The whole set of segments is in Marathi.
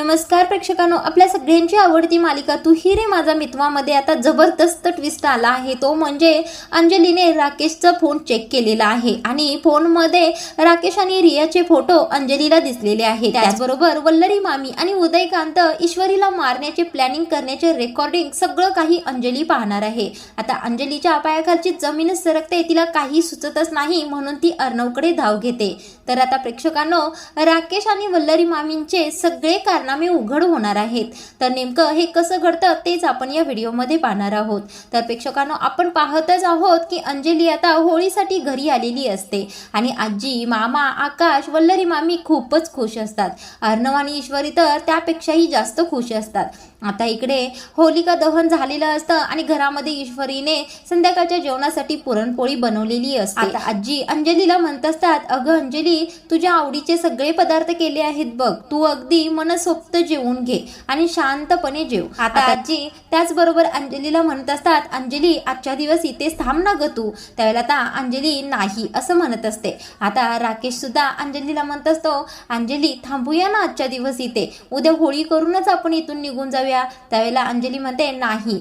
नमस्कार प्रेक्षकांनो, आपल्या सगळ्यांची आवडती मालिका तू ही रे माझा मितवामध्ये आता जबरदस्त ट्विस्ट आला आहे। तो म्हणजे अंजलीने राकेशचा फोन चेक केलेला आहे आणि फोनमध्ये राकेश आणि रियाचे फोटो अंजलीला दिसलेले आहेत। त्याचबरोबर वल्लरी मामी आणि उदयकांत ईश्वरीला मारण्याचे प्लॅनिंग करण्याचे रेकॉर्डिंग सगळं काही अंजली पाहणार आहे। आता अंजलीच्या पायाखालची जमीनच सरकते, तिला काही सुचतच नाही, म्हणून ती अर्णवकडे धाव घेते। तर आता प्रेक्षकांनो, राकेश आणि वल्लरी मामींचे सगळे कारनामे उघड होणार आहेत। तर नेमकं हे कसं घडतं तेच आपण या व्हिडिओमध्ये पाहणार आहोत। तर प्रेक्षकांनो, आपण पाहतच आहोत की अंजली आता होळीसाठी घरी आलेली असते आणि आजी, मामा, आकाश, वल्लरी मामी खूपच खुश असतात। अर्णव आणि ईश्वरी तर त्यापेक्षाही जास्त खुश असतात। आता इकडे होलिका दहन झालेलं असतं आणि घरामध्ये ईश्वरीने संध्याकाळच्या जेवणासाठी पुरणपोळी बनवलेली असते। आता आजी अंजलीला म्हणत असतात, अगं अंजली, तुझ्या आवडीचे सगळे पदार्थ केले आहेत बघ, तू अगदी मनसोक्त जेवून घे आणि शांतपणे जेव। आता आजी त्याचबरोबर अंजलीला म्हणत असतात, अंजली आजच्या दिवस इथेच थांब ना ग तू। त्यावेळेला आता अंजली नाही असं म्हणत असते। आता राकेश सुद्धा अंजलीला म्हणत असतो, अंजली थांबूया ना आजच्या दिवस इथे, उद्या होळी करूनच आपण इथून निघून जाऊया। त्यावेळेला अंजली म्हणते, नाही,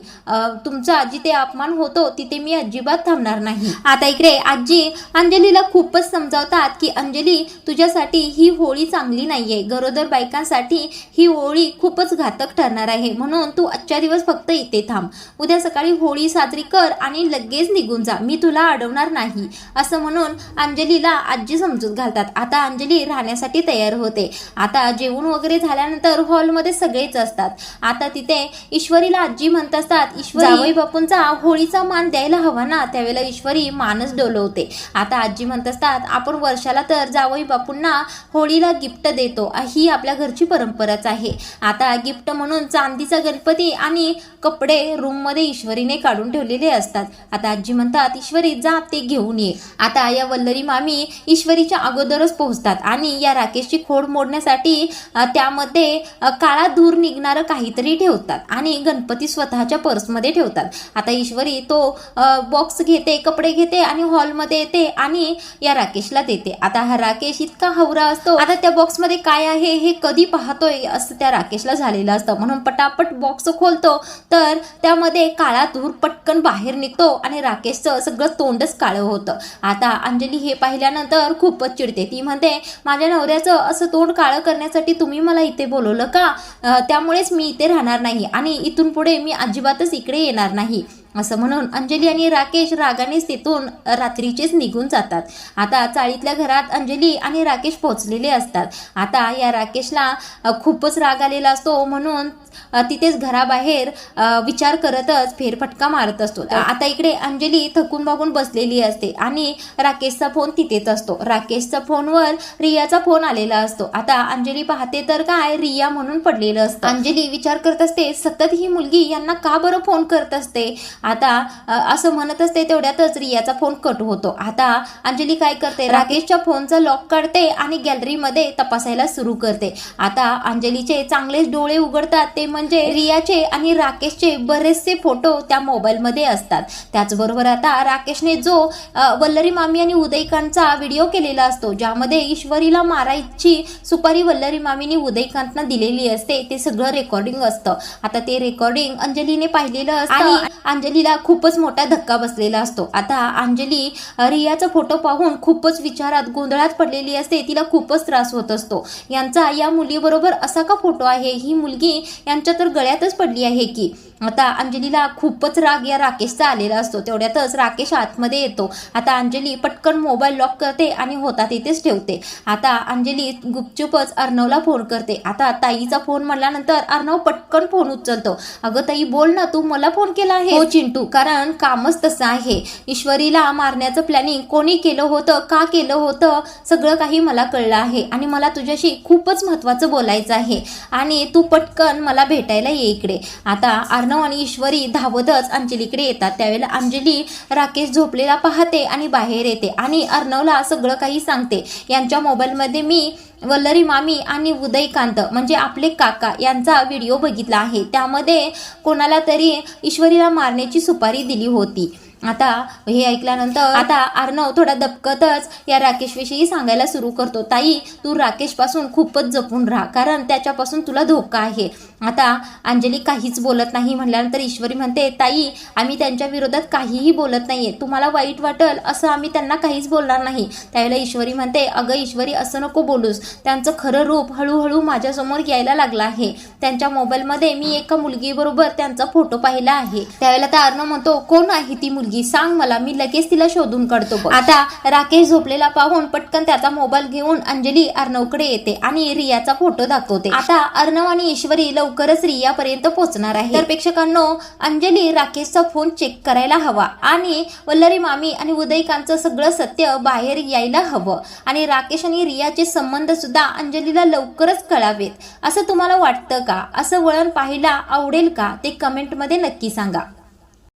तुमचा जिथे अपमान होतो तिथे मी अजिबात थांबणार नाही। आता इकडे आजी अंजलीला खूपच समजावतात की अंजली, तुझ्यासाठी ही होळी चांगली नाहीये, गरोदर बायकांसाठी ही होळी खूपच घातक ठरणार आहे, म्हणून तू आजच्या दिवस फक्त इथे थांब, उद्या सकाळी होळी साजरी कर आणि लगेच निघून जा, मी तुला अडवणार नाही असं म्हणून अंजलीला आजी समजूत घालतात। आता अंजली राहण्यासाठी तयार होते। आता जेवण वगैरे झाल्यानंतर हॉलमध्ये सगळेच असतात। आता तिथे ईश्वरीला आजी म्हणत असतात, ईश्वरी, जावई बापूंचा होळीचा मान द्यायला हवा ना। त्यावेळेला ईश्वरी मानच डोलवते। आता आजी म्हणत असतात, आपण वर्षाला तर जावई बापूंना होळीला गिफ्ट देतो, ही आपल्या घरची परंपराच आहे। आता गिफ्ट म्हणून चांदीचा गणपती आणि कपडे रूम मध्ये ईश्वरीने काढून ठेवलेले असतात। आता आजी म्हणतात, ईश्वरी जा ते घेऊन ये। आता या वल्लरी मामी ईश्वरीच्या अगोदरच पोहोचतात आणि या राकेशची खोड मोडण्यासाठी त्यामध्ये काळा धूर निघणारं काहीतरी ठेवतात आणि गणपती स्वतःच्या पर्समध्ये ठेवतात। आता ईश्वरी तो बॉक्स घेते, कपडे घेते आणि हॉलमध्ये येते आणि या राकेशला देते। आता हा राकेश इतका हवरा असतो, आता त्या बॉक्समध्ये काय आहे हे कधी पाहतोय असं त्या राकेशला झालेलं असतं, म्हणून पटापट बॉक्स खोलतो तर त्यामध्ये काळा धूर पटकन बाहेर निघतो आणि राकेशचं सगळं तोंडच काळं होतं। आता अंजली हे पाहिल्यानंतर खूपच चिडते। ती म्हणते, माझ्या नवऱ्याचं असं तोंड काळं करण्यासाठी तुम्ही मला इथे बोलवलं का? त्यामुळेच मी इथे राहणार नाही आणि इथून पुढे मी अजिबातच इकडे येणार नाही असं म्हणून अंजली आणि राकेश रागानेच तिथून रात्रीचेच निघून जातात। आता चाळीतल्या घरात अंजली आणि राकेश पोहोचलेले असतात। आता या राकेशला खूपच राग आलेला असतो, म्हणून तिथेच घराबाहेर विचार करतच फेरफटका मारत असतो। आता इकडे अंजली थकून भागून बसलेली असते आणि राकेशचा फोन तिथेच असतो। राकेशच्या फोनवर रियाचा फोन आलेला असतो। आता अंजली पाहते तर काय, रिया म्हणून पडलेलं असतं। अंजली विचार करत असते, सतत ही मुलगी यांना का बरं फोन करत असते। आता असं म्हणत असते, तेवढ्यातच रियाचा फोन कट होतो। आता अंजली काय करते, राकेशच्या फोनचा लॉक काढते आणि गॅलरीमध्ये तपासायला सुरू करते। आता अंजलीचे चांगलेच डोळे उघडतात, ते म्हणजे रियाचे आणि राकेशचे बरेचसे फोटो त्या मोबाईलमध्ये असतात। त्याचबरोबर आता राकेशने जो वल्लरी मामी आणि उदयकांतचा व्हिडिओ केलेला असतो, ज्यामध्ये ईश्वरीला मारायची सुपारी वल्लरी मामीने उदयकांतना दिलेली असते, ते सगळं रेकॉर्डिंग असतं। आता ते रेकॉर्डिंग अंजलीने पाहिलेलं असतं आणि अंजलीला खूपच मोठा धक्का बसलेला असतो। आता अंजली रियाचा फोटो पाहून खूपच विचारात गोंधळात पडलेली असते, तिला खूपच त्रास होत असतो। यांचा या मुलीबरोबर असा का फोटो आहे, ही मुलगी यांच्या तर गळ्यातच पडली आहे की। आता अंजलीला खूपच राग या राकेशचा आलेला असतो। तेवढ्यातच राकेश आतमध्ये येतो। आता अंजली पटकन मोबाईल लॉक करते आणि होता तिथेच ठेवते। आता अंजली गुपचूपच अर्णवला फोन करते। आता ताईचा फोन म्हणल्यानंतर अर्णव पटकन फोन उचलतो। अगं ताई बोल ना, तू मला फोन केला आहे? हो चिंटू, कारण कामच तसं आहे, ईश्वरीला मारण्याचं प्लॅनिंग कोणी केलं होतं, का केलं होतं, सगळं काही मला कळलं आहे आणि मला तुझ्याशी खूपच महत्त्वाचं बोलायचं आहे आणि तू पटकन मला भेटायला ये इकडे। आता अर्णव आणि ईश्वरी धावतच अंजलीकडे येतात। त्यावेळेला अंजली राकेश झोपलेला पाहते आणि बाहेर येते आणि अर्णवला सगळं काही सांगते। यांच्या मोबाईलमध्ये मी वल्लरी मामी आणि उदयकांत म्हणजे आपले काका यांचा व्हिडिओ बघितला आहे, त्यामध्ये कोणाला तरी ईश्वरीला मारण्याची सुपारी दिली होती। आता हे ऐकल्यानंतर आता अर्णव थोडा दबकतच या राकेशविषयी सांगायला सुरू करतो. ताई, तू राकेशपासून खूपच जपून राहा, कारण त्याच्यापासून तुला धोका आहे. आता अंजली काहीच बोलत नाही. म्हणल्यानंतर ईश्वरी म्हणते, ताई, आम्ही त्यांच्या विरोधात काहीही बोलत नाहीये. तुम्हाला वाईट वाटेल असं आम्ही त्यांना काहीच बोलणार नाही. त्यावेळेला ईश्वरी म्हणते, अगं ईश्वरी, असं नको बोलूस. त्यांचं खरं रूप हळूहळू माझ्यासमोर यायला लागलं आहे. त्यांच्या मोबाईलमध्ये मी एका मुलगीबरोबर त्यांचा फोटो पाहिला आहे. त्यावेळेला त्या अर्णव म्हणतो, कोण आहे ती मुलगी, सांग मला, मी लगेच तिला शोधून काढतो. आता राकेश झोपलेला पाहून पटकन त्याचा मोबाईल घेऊन अंजली अर्णवकडे येते आणि रियाचा फोटो दाखवते. आता अर्णव आणि ईश्वरी लवकरच रियापर्यंत पोहोचणार आहे. तर प्रेक्षकांनो, अंजली राकेशचा फोन चेक करायला हवा आणि वल्लरी मामी आणि उदयकांचं सगळं सत्य बाहेर यायला हवं आणि राकेश आणि रियाचे संबंध सुद्धा अंजलीला लवकरच कळावेत. असं तुम्हाला वाटतं का? असं वळण पाहायला आवडेल का? ते कमेंटमध्ये नक्की सांगा.